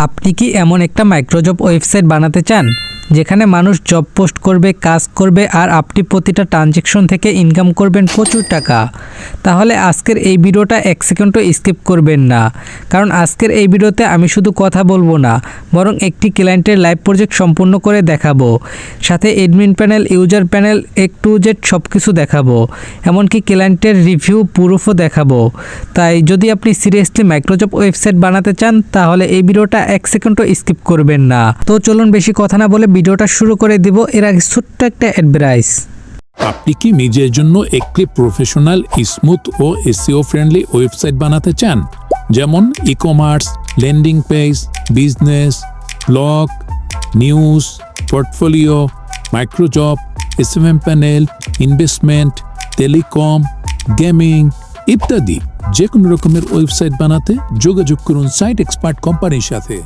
আপনি কি এমন একটা মাইক্রোজব ওয়েবসাইট বানাতে চান যেখানে মানুষ জব পোস্ট করবে, কাজ করবে আর আপনি প্রতিটা ট্রানজ্যাকশন থেকে ইনকাম করবেন প্রচুর টাকা? তাহলে আজকের এই ভিডিওটা এক সেকেন্ডও স্কিপ করবেন না, কারণ আজকের এই ভিডিওতে আমি শুধু কথা বলবো না, বরং একটি ক্লায়েন্টের লাইভ প্রজেক্ট সম্পূর্ণ করে দেখাবো, সাথে admin panel, user panel, A to Z সব কিছু দেখাবো, এমনকি ক্লায়েন্টের রিভিউ প্রুফও দেখাবো। তাই যদি আপনি সিরিয়াসলি মাইক্রোজব ওয়েবসাইট বানাতে চান তাহলে এই ভিডিওটা এক সেকেন্ডও স্কিপ করবেন না। তো চলুন বেশি কথা না বলে ভিডিওটা শুরু করে দিব। এর আগে ছোট্ট একটা অ্যাডভাইস। আপনি কি নিজের জন্য একটি প্রফেশনাল, স্মুথ ও এসইও ফ্রেন্ডলি ওয়েবসাইট বানাতে চান? যেমন e-commerce, landing page, business, blog, news, portfolio, microjob, SMM panel, investment, telecom, gaming ইত্যাদি যে কোনো রকমের ওয়েবসাইট বানাতে যোগাযোগ করুন সাইট এক্সপার্ট কোম্পানির সাথে।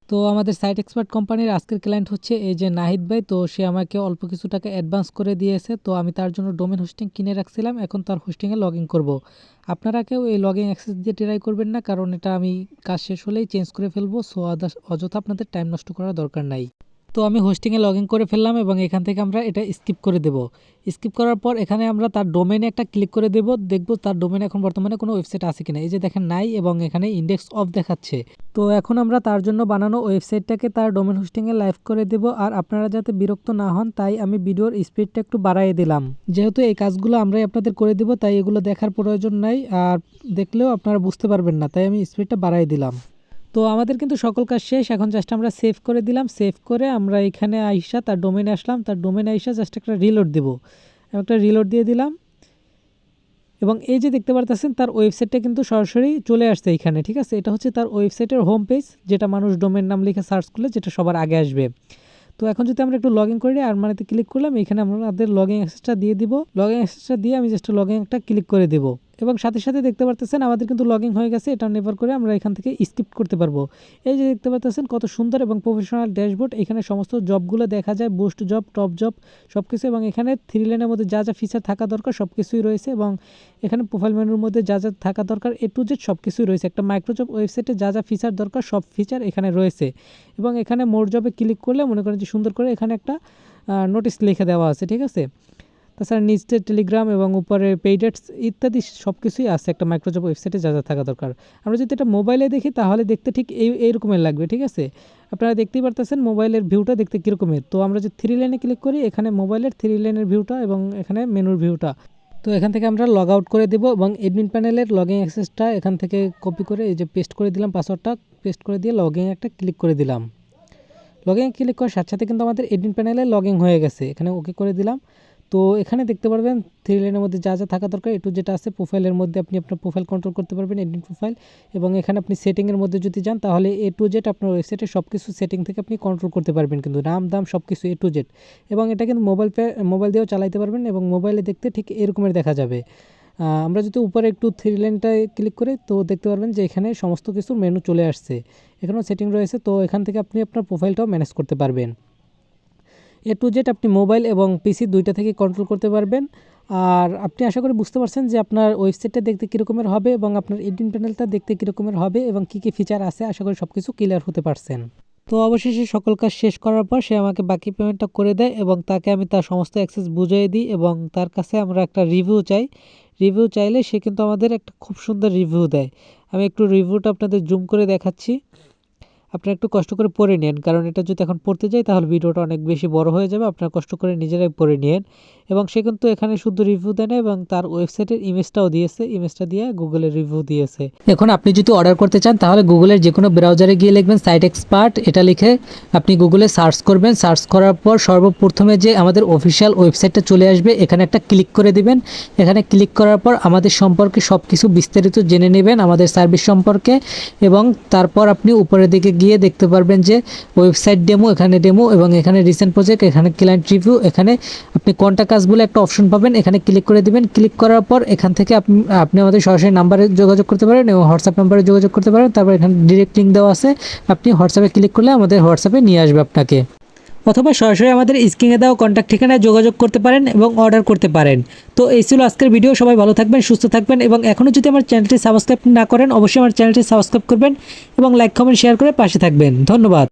তো আমাদের সাইট এক্সপার্ট কোম্পানির আজকের ক্লায়েন্ট হচ্ছে এই যে নাহিদ ভাই। তো সে আমাকে অল্প কিছু টাকা অ্যাডভান্স করে দিয়েছে। তো আমি তার জন্য ডোমেন হোস্টিং কিনে রাখছিলাম, এখন তার হোস্টিংয়ে লগ ইন করবো। আপনারা কেউ এই লগ ইন অ্যাক্সেস দিয়ে ট্রাই করবেন না, কারণ এটা আমি কাজ শেষ হলেই চেঞ্জ করে ফেলবো। সো অযথা আপনাদের টাইম নষ্ট করার দরকার নাই। তো আমি হোস্টিংয়ে লগ ইন করে ফেললাম এবং এখান থেকে আমরা এটা স্কিপ করে দেব। স্কিপ করার পর এখানে আমরা তার ডোমেনে একটা ক্লিক করে দেব, দেখবো তার ডোমেনে এখন বর্তমানে কোনো ওয়েবসাইট আছে কিনা। এই যে দেখেন নাই, এবং এখানে ইন্ডেক্স অফ দেখাচ্ছে। তো এখন আমরা তার জন্য বানানো ওয়েবসাইটটাকে তার ডোমেন হোস্টিংয়ে লাইভ করে দেব। আর আপনারা যাতে বিরক্ত না হন তাই আমি ভিডিওর স্পিডটা একটু বাড়াইয়ে দিলাম, যেহেতু এই কাজগুলো আমরাই আপনাদের করে দেব, তাই এগুলো দেখার প্রয়োজন নাই, আর দেখলেও আপনারা বুঝতে পারবেন না, তাই আমি স্পিডটা বাড়াই দিলাম। তো আমাদের কিন্তু সকল কাজ শেষ, এখন জাস্ট আমরা সেভ করে দিলাম। সেভ করে আমরা এখানে আইসা তার ডোমেনে আসলাম, তার ডোমেনে আইসা জাস্ট একটা রিলোড দেব। একটা রিলোড দিয়ে দিলাম এবং এই যে দেখতে পারতেছেন তার ওয়েবসাইটটা কিন্তু সরাসরি চলে আসছে এখানে। ঠিক আছে, এটা হচ্ছে তার ওয়েবসাইটের হোম পেজ, যেটা মানুষ ডোমেন নাম লিখে সার্চ করলে যেটা সবার আগে আসবে। তো এখন যদি আমরা একটু লগ ইন করি, আর মানেতে ক্লিক করলাম, এখানে আমাদের লগ ইন অ্যাক্সেসটা দিয়ে দিব। লগ ইন অ্যাক্সেসটা দিয়ে আমি জাস্ট লগ ইন একটা ক্লিক করে দেব এবং সাথে সাথে দেখতে পারতেছেন আমাদের কিন্তু লগ ইন হয়ে গেছে। এটা নেভার করে আমরা এখান থেকে স্কিপ করতে পারবো। এই যে দেখতে পারতেছেন কত সুন্দর এবং প্রফেশনাল ড্যাশবোর্ড, এখানে সমস্ত জবগুলো দেখা যায়, বুস্ট জব, টপ জব সব কিছু, এবং এখানে 3 লাইনের মধ্যে যা যা ফিচার থাকা দরকার সব কিছুই রয়েছে, এবং এখানে প্রোফাইল মেনুর মধ্যে যা যা থাকা দরকার A to Z সব কিছুই রয়েছে। একটা মাইক্রোজব ওয়েবসাইটে যা যা ফিচার দরকার সব ফিচার এখানে রয়েছে। এবং এখানে মোর জবে ক্লিক করলে মনে করেন যে সুন্দর করে এখানে একটা নোটিশ লিখে দেওয়া আছে। ঠিক আছে, তাছাড়া নিচে টেলিগ্রাম এবং উপরে পেইড অ্যাডস ইত্যাদি সব কিছুই আছে একটা মাইক্রোজব ওয়েবসাইটে যা যা থাকা দরকার। আমরা যদি এটা মোবাইলে দেখি তাহলে দেখতে ঠিক এইরকমের লাগবে। ঠিক আছে, আপনারা দেখতেই পারতেছেন মোবাইলের ভিউটা দেখতে কীরকমের। তো আমরা যে 3 লাইনে ক্লিক করি, এখানে মোবাইলের 3 লাইনের ভিউটা এবং এখানে মেনুর ভিউটা। তো এখান থেকে আমরা লগ আউট করে দেব এবং অ্যাডমিন প্যানেলের লগ ইন অ্যাক্সেসটা এখান থেকে কপি করে এই যে পেস্ট করে দিলাম, পাসওয়ার্ডটা পেস্ট করে দিয়ে লগ ইন একটা ক্লিক করে দিলাম। লগ ইন ক্লিক করার সাথে সাথে কিন্তু আমাদের অ্যাডমিন প্যানেলে লগ ইন হয়ে গেছে, এখানে ওকে করে দিলাম। তো এখানে দেখতে পারবেন 3 লাইনের মধ্যে যা যা থাকা দরকার একটু যেটা আছে, প্রোফাইলের মধ্যে আপনি আপনার প্রোফাইল কন্ট্রোল করতে পারবেন, এডিট প্রোফাইল, এবং এখানে আপনি সেটিংয়ের মধ্যে যদি যান তাহলে A to Z আপনার ওয়েবসাইটে সব কিছু সেটিং থেকে আপনি কন্ট্রোল করতে পারবেন, কিন্তু নাম দাম সব কিছু A to Z। এবং এটা কিন্তু মোবাইল দিয়েও চালাইতে পারবেন এবং মোবাইলে দেখতে ঠিক এরকমের দেখা যাবে। আমরা যদি উপরে একটু 3 লাইনটায় ক্লিক করি তো দেখতে পারবেন যে এখানে সমস্ত কিছু মেনু চলে আসছে, এখানেও সেটিং রয়েছে। তো এখান থেকে আপনি আপনার প্রোফাইলটাও ম্যানেজ করতে পারবেন। A to Z আপনি মোবাইল এবং পিসি দুইটা থেকে কন্ট্রোল করতে পারবেন। আর আপনি আশা করি বুঝতে পারছেন যে আপনার ওয়েবসাইটটা দেখতে কীরকমের হবে এবং আপনার এডিটিং প্যানেলটা দেখতে কীরকমের হবে এবং কী কী ফিচার আছে, আশা করি সব কিছু ক্লিয়ার হতে পারছেন। তো অবশেষে সকল কাজ শেষ করার পর সে আমাকে বাকি পেমেন্টটা করে দেয় এবং তাকে আমি তার সমস্ত অ্যাক্সেস বুঝিয়ে দিই এবং তার কাছে আমরা একটা রিভিউ চাই। রিভিউ চাইলে সে কিন্তু আমাদের একটা খুব সুন্দর রিভিউ দেয়। আমি একটু রিভিউটা আপনাদের জুম করে দেখাচ্ছি, আপনারা একটু কষ্ট করে পড়ে নেন, কারণ এটা যদি এখন পড়তে যাই তাহলে ভিডিওটা অনেক বেশি বড় হয়ে যাবে। আপনারা কষ্ট করে নিজেরাই পড়ে নিন। এবং সে কিন্তু এখানে শুধু রিভিউ দেয় না এবং তার ওয়েবসাইটের ইমেজটাও দিয়েছে, ইমেজটা দিয়ে গুগলের রিভিউ দিয়েছে। এখন আপনি যদি অর্ডার করতে চান তাহলে গুগলের যে কোনো ব্রাউজারে গিয়ে লিখবেন সাইট এক্সপার্ট, এটা লিখে আপনি গুগলে সার্চ করবেন। সার্চ করার পর সর্বপ্রথমে যে আমাদের অফিসিয়াল ওয়েবসাইটটা চলে আসবে, এখানে একটা ক্লিক করে দিবেন। এখানে ক্লিক করার পর আমাদের সম্পর্কে সব কিছু বিস্তারিত জেনে নেবেন, আমাদের সার্ভিস সম্পর্কে, এবং তারপর আপনি উপরের দিকে গিয়ে দেখতে পারবেন যে ওয়েবসাইট ডেমো, এখানে ডেমো, এবং এখানে রিসেন্ট প্রজেক্ট, এখানে ক্লায়েন্ট রিভিউ, এখানে আপনি কোনটা কাজ বলে একটা অপশন পাবেন, এখানে ক্লিক করে দিবেন। ক্লিক করার পর এখান থেকে আপনি আমাদের সরাসরি নাম্বারে যোগাযোগ করতে পারেন এবং হোয়াটসঅ্যাপ নাম্বারে যোগাযোগ করতে পারেন। তারপর এখানে ডিরেক্ট লিঙ্ক দেওয়া আছে, আপনি হোয়াটসঅ্যাপে ক্লিক করলে আমাদের হোয়াটসঅ্যাপে নিয়ে আসবে আপনাকে। অথবা সরাসরি আমাদের স্ক্রিনে দেওয়া কন্ট্যাক্ট ঠিকানায় যোগাযোগ করতে পারেন এবং অর্ডার করতে পারেন। তো এই ছিল আজকের ভিডিও। সবাই ভালো থাকবেন, সুস্থ থাকবেন এবং এখনও যদি আমার চ্যানেলটি সাবস্ক্রাইব না করেন অবশ্যই আমার চ্যানেলটি সাবস্ক্রাইব করবেন এবং লাইক কমেন্ট শেয়ার করে পাশে থাকবেন। ধন্যবাদ।